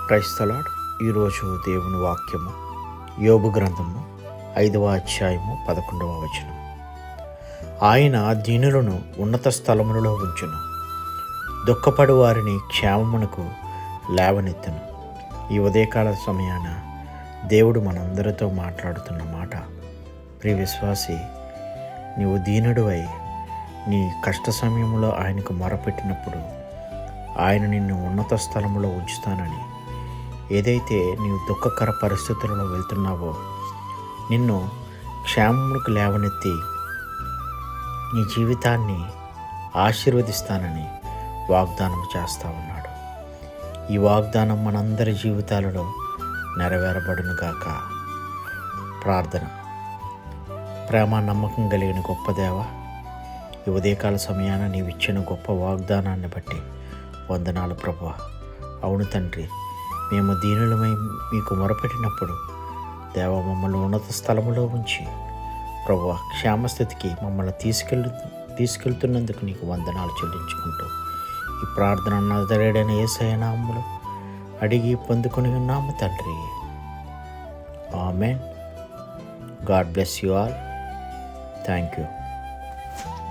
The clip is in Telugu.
క్రైస్త లార్డ్. ఈరోజు దేవుని వాక్యము యోబు గ్రంథము 5వ అధ్యాయము 11వ వచనం. ఆయన దీనులను ఉన్నత స్థలములలో ఉంచును, దుఃఖపడు వారిని క్షేమమునకు లేవనెత్తును. ఈ ఉదయకాల సమయాన దేవుడు మనందరితో మాట్లాడుతున్న మాట, ప్రియ విశ్వాసి, నీవు దీనుడివై నీ కష్ట సమయంలో ఆయనకు మొరపెట్టినప్పుడు ఆయన నిన్ను ఉన్నత స్థలంలో ఉంచుతానని, ఏదైతే నీవు దుఃఖకర పరిస్థితులలో వెళ్తున్నావో నిన్ను క్షేమమునకు లేవనెత్తి నీ జీవితాన్ని ఆశీర్వదిస్తానని వాగ్దానం చేస్తా ఉన్నాడు. ఈ వాగ్దానం మనందరి జీవితాలలో నెరవేరబడునుగాక. ప్రార్థన. ప్రేమ నమ్మకం కలిగిన గొప్ప దేవ, ఈ ఉదయకాల సమయాన నీవిచ్చిన గొప్ప వాగ్దానాన్ని బట్టి వందనాలు ప్రభువా. అవును తండ్రి, మేము దీనులమై మీకు మొరపెట్టినప్పుడు దేవ మమ్మల్ని ఉన్నత స్థలములో ఉంచి ప్రభువా క్షేమస్థితికి మమ్మల్ని తీసుకెళ్తున్నందుకు నీకు వందనాలు చెల్లించుకుంటూ ఈ ప్రార్థన నజరేయుడైన యేసయ్య నామములో అడిగి పొందుకొని ఉన్నాము తండ్రి. Amen. God bless you all. Thank you.